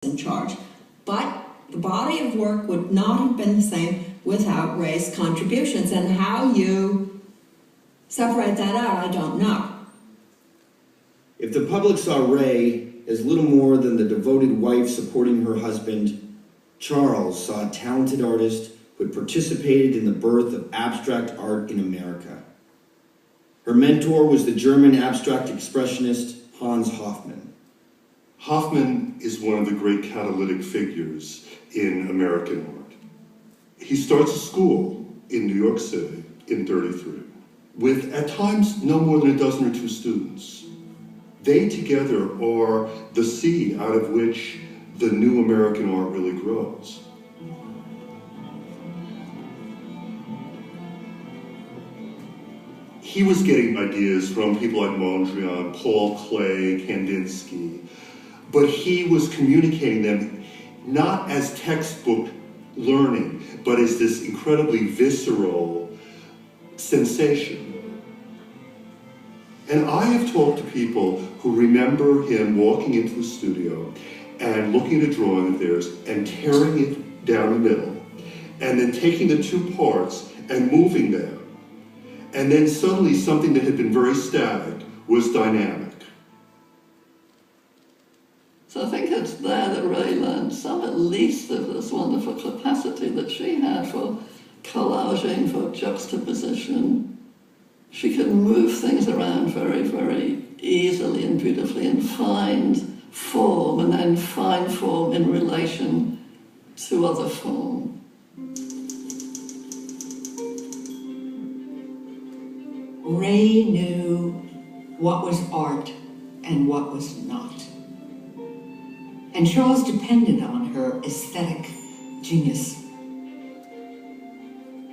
in charge. But the body of work would not have been the same without Ray's contributions. And how you separate that out, I don't know. If the public saw Ray as little more than the devoted wife supporting her husband, Charles saw a talented artist who had participated in the birth of abstract art in America. Her mentor was the German abstract expressionist Hans Hofmann. Hofmann is one of the great catalytic figures in American art. He starts a school in New York City in '33 with, at times, no more than a dozen or two students. They together are the seed out of which the new American art really grows. He was getting ideas from people like Mondrian, Paul Klee, Kandinsky, but he was communicating them not as textbook learning, but as this incredibly visceral sensation. And I have talked to people who remember him walking into the studio and looking at a drawing of theirs and tearing it down the middle, and then taking the two parts and moving them. And then suddenly something that had been very static was dynamic. So I think it's there that Ray learned some at least of this wonderful capacity that she had for collaging, for juxtaposition. She could move things around very, very easily and beautifully and find form, and then find form in relation to other form. Ray knew what was art and what was not. And Charles depended on her aesthetic genius.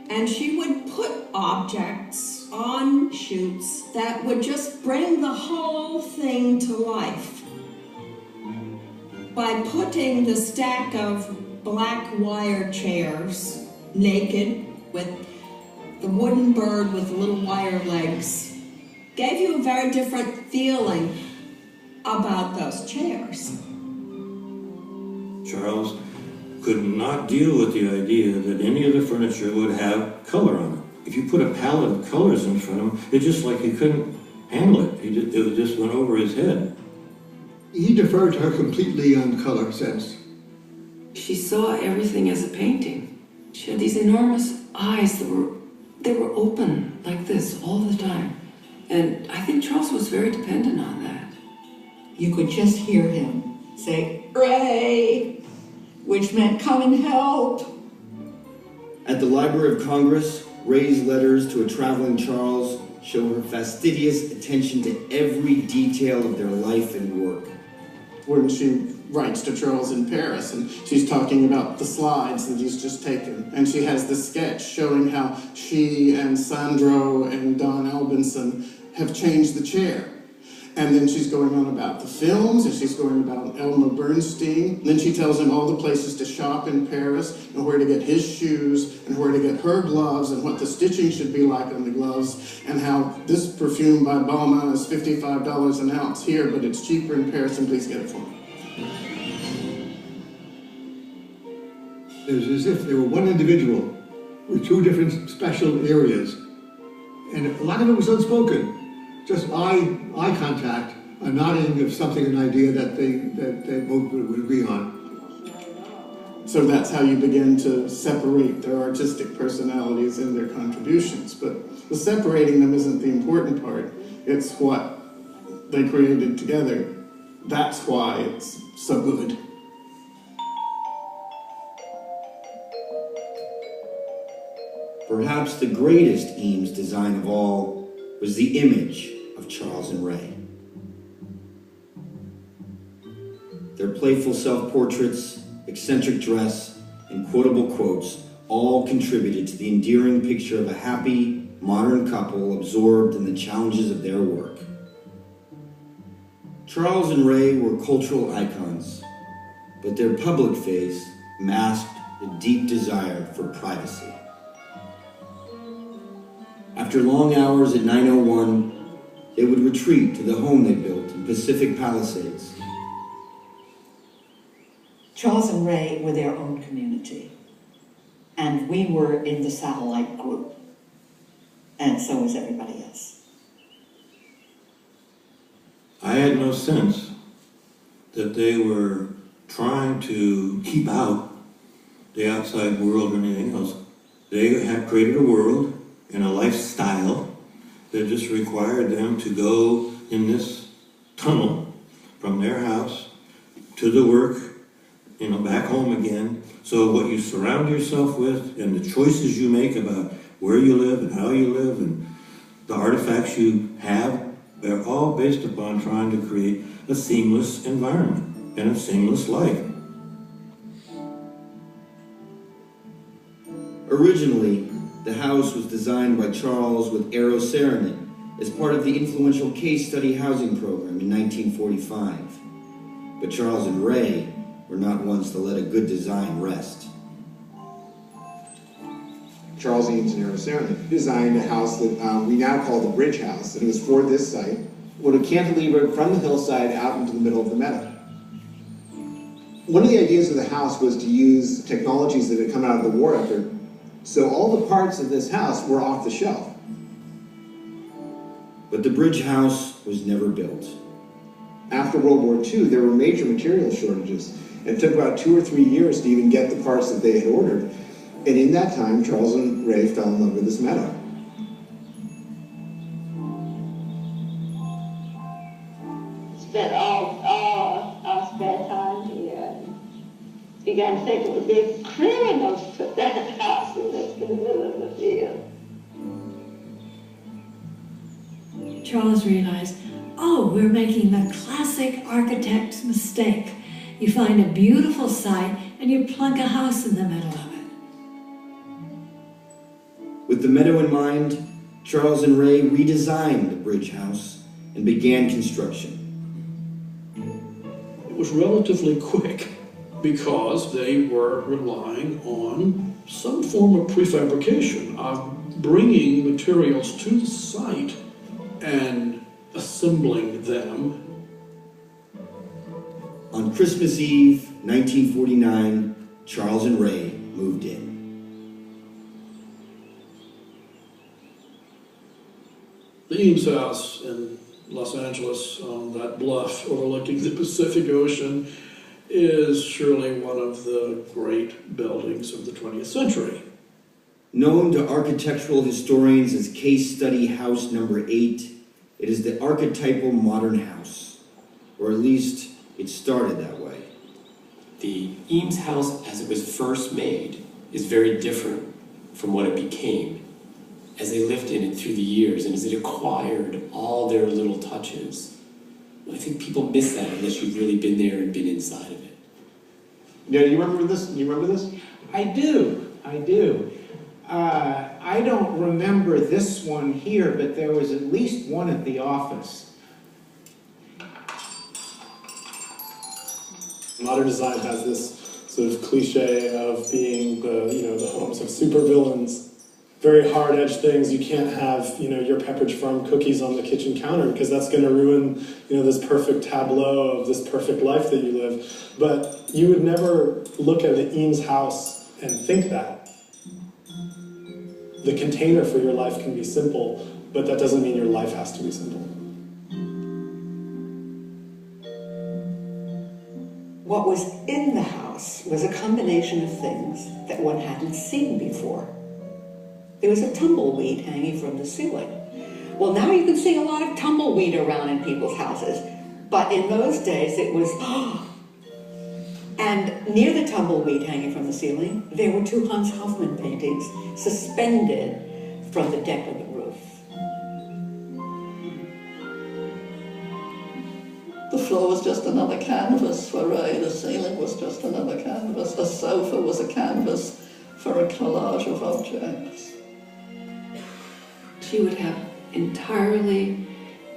And she would put objects on shoots that would just bring the whole thing to life. By putting the stack of black wire chairs, naked, with the wooden bird with little wire legs, gave you a very different feeling about those chairs. Charles could not deal with the idea that any of the furniture would have color on it. If you put a palette of colors in front of him, it's just like he couldn't handle it. It just went over his head. He deferred to her completely on color sense. She saw everything as a painting. She had these enormous eyes that were open like this all the time. And I think Charles was very dependent on that. You could just hear him say, "Ray," which meant come and help. At the Library of Congress, Ray's letters to a traveling Charles show her fastidious attention to every detail of their life and work. When she writes to Charles in Paris, and she's talking about the slides that he's just taken, and she has the sketch showing how she and Sandro and Don Albinson have changed the chair. And then she's going on about the films, and she's going about Elmer Bernstein. And then she tells him all the places to shop in Paris, and where to get his shoes, and where to get her gloves, and what the stitching should be like on the gloves, and how this perfume by Balmain is $55 an ounce here, but it's cheaper in Paris, and please get it for me. It was as if they were one individual with two different special areas. And a lot of it was unspoken. Just eye contact, a nodding of something, an idea that they both would agree on. So that's how you begin to separate their artistic personalities and their contributions. But the separating them isn't the important part. It's what they created together. That's why it's so good. Perhaps the greatest Eames design of all was the image of Charles and Ray. Their playful self-portraits, eccentric dress, and quotable quotes all contributed to the endearing picture of a happy, modern couple absorbed in the challenges of their work. Charles and Ray were cultural icons, but their public phase masked a deep desire for privacy. After long hours at 901, they would retreat to the home they built in Pacific Palisades. Charles and Ray were their own community, and we were in the satellite group, and so was everybody else. I had no sense that they were trying to keep out the outside world or anything else. They had created a world and a lifestyle that just required them to go in this tunnel from their house to the work, back home again. So what you surround yourself with and the choices you make about where you live and how you live and the artifacts you have, they're all based upon trying to create a seamless environment and a seamless life. Originally, the house was designed by Charles with Eero Saarinen as part of the influential case study housing program in 1945. But Charles and Ray were not ones to let a good design rest. Charles Eames and Eero Saarinen designed a house that we now call the Bridge House, and it was for this site. Would have cantilevered from the hillside out into the middle of the meadow. One of the ideas of the house was to use technologies that had come out of the war effort, so all the parts of this house were off the shelf. But the Bridge House was never built. After World War II, there were major material shortages. It took about 2 or 3 years to even get the parts that they had ordered. And in that time, Charles and Ray fell in love with this meadow. Spent all our spare time here. Began to think it would be criminal to put that house in the middle of the field. Charles realized, oh, we're making the classic architect's mistake. You find a beautiful site and you plunk a house in the middle of it. With the meadow in mind, Charles and Ray redesigned the Bridge House and began construction. It was relatively quick because they were relying on some form of prefabrication, of bringing materials to the site and assembling them. On Christmas Eve, 1949, Charles and Ray moved in. The Eames house in Los Angeles on that bluff overlooking the Pacific Ocean is surely one of the great buildings of the 20th century. Known to architectural historians as Case Study House Number 8, it is the archetypal modern house, or at least it started that way. The Eames house, as it was first made, is very different from what it became as they lived in it through the years and as it acquired all their little touches. I think people miss that unless you've really been there and been inside of it. Yeah, you remember this? You remember this? I do. I don't remember this one here, but there was at least one at the office. Modern design has this sort of cliche of being the homes of supervillains. Very hard-edged things. You can't have, your Pepperidge Farm cookies on the kitchen counter because that's going to ruin, this perfect tableau of this perfect life that you live. But you would never look at the Eames house and think that. The container for your life can be simple, but that doesn't mean your life has to be simple. What was in the house was a combination of things that one hadn't seen before. There was a tumbleweed hanging from the ceiling. Well, now you can see a lot of tumbleweed around in people's houses, but in those days it was, and near the tumbleweed hanging from the ceiling, there were 2 Hans Hofmann paintings suspended from the deck of the roof. The floor was just another canvas for Ray. The ceiling was just another canvas. The sofa was a canvas for a collage of objects. She would have entirely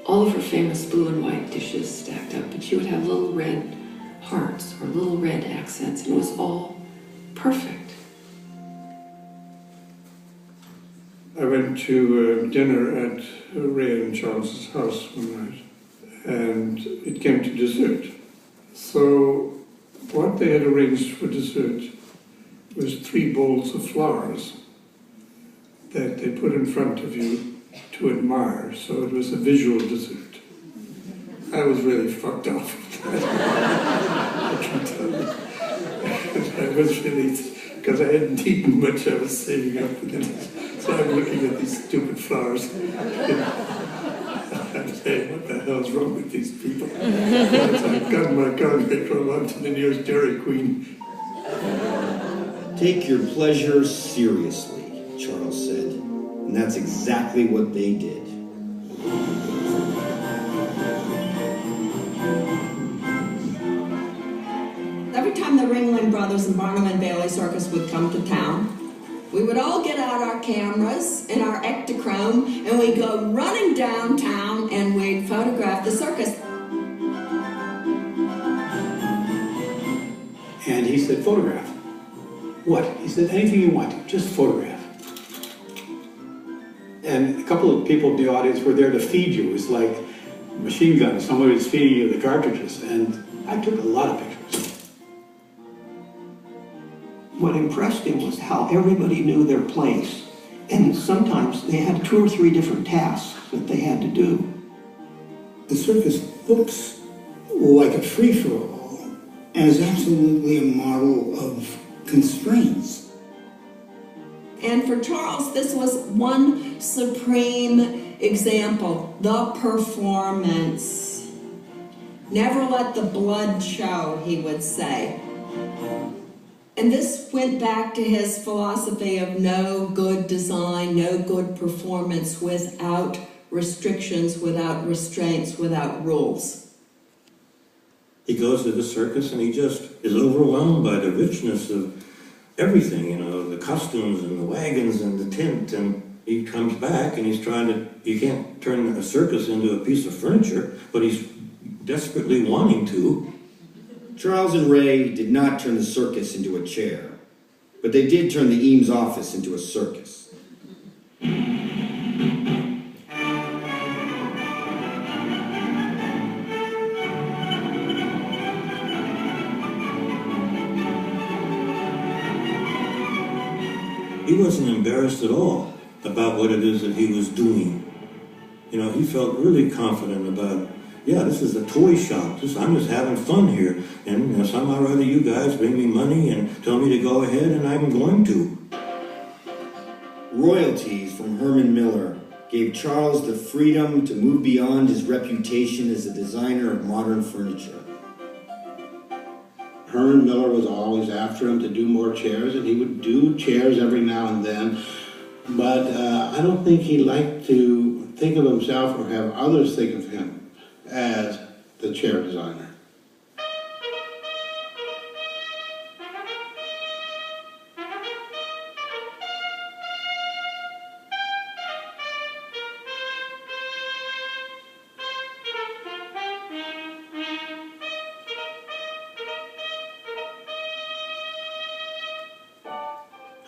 all of her famous blue and white dishes stacked up, but she would have little red hearts or little red accents, and it was all perfect. I went to dinner at Ray and Charles's house one night, and it came to dessert. So What they had arranged for dessert was 3 bowls of flowers that they put in front of you to admire, so it was a visual dessert. I was really fucked up. I can tell you. I was really, because I hadn't eaten much, I was saving up for it. So I'm looking at these stupid flowers. I'm saying, what the hell's wrong with these people? I've got my gun, they go on to the nearest Dairy Queen. Take your pleasure seriously, Charles said. And that's exactly what they did. Every time the Ringling Brothers and Barnum and Bailey Circus would come to town, we would all get out our cameras and our Ektachrome, and we'd go running downtown and we'd photograph the circus. And he said, photograph. What? He said, anything you want to, just photograph. And a couple of people in the audience were there to feed you. It was like a machine gun. Somebody was feeding you the cartridges. And I took a lot of pictures. What impressed him was how everybody knew their place. And sometimes they had 2 or 3 different tasks that they had to do. The circus looks like a free-for-all and is absolutely a model of constraints. And for Charles, this was one supreme example, the performance. Never let the blood show, he would say. And this went back to his philosophy of no good design, no good performance without restrictions, without restraints, without rules. He goes to the circus and he just is overwhelmed by the richness of everything, you know, the costumes and the wagons and the tent, and he comes back and he's trying to, you can't turn a circus into a piece of furniture, but he's desperately wanting to. Charles and Ray did not turn the circus into a chair, but they did turn the Eames office into a circus. He wasn't embarrassed at all about what it is that he was doing. You know, he felt really confident about, yeah, this is a toy shop. I'm just having fun here. And you know, somehow or other you guys bring me money and tell me to go ahead, and I'm going to. Royalties from Herman Miller gave Charles the freedom to move beyond his reputation as a designer of modern furniture. Herman Miller was always after him to do more chairs, and he would do chairs every now and then. But I don't think he liked to think of himself or have others think of him as the chair designer.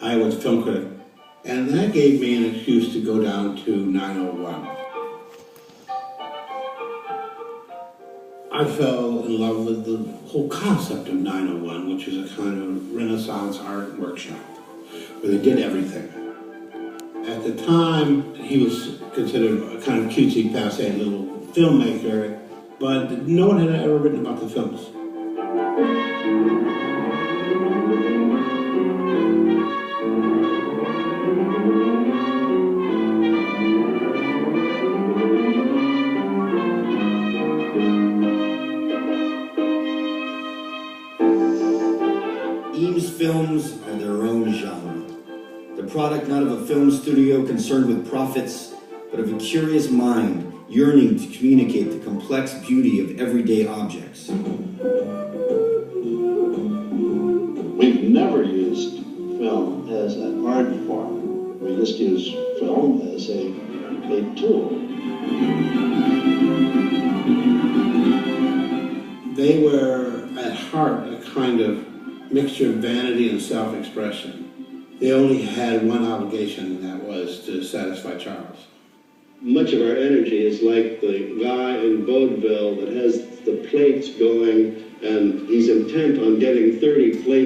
I was a film critic, and that gave me an excuse to go down to 901. I fell in love with the whole concept of 901, which is a kind of Renaissance art workshop, where they did everything. At the time, he was considered a kind of cutesy, passé little filmmaker, but no one had ever written about the films. Eames films are their own genre. The product not of a film studio concerned with profits, but of a curious mind yearning to communicate the complex beauty of everyday objects. We've never used film as an art form. We just use film as a tool. They were, at heart, a kind of mixture of vanity and self-expression. They only had one obligation, and that was to satisfy Charles. much of our energy is like the guy in vaudeville that has the plates going, and he's intent on getting 30 plates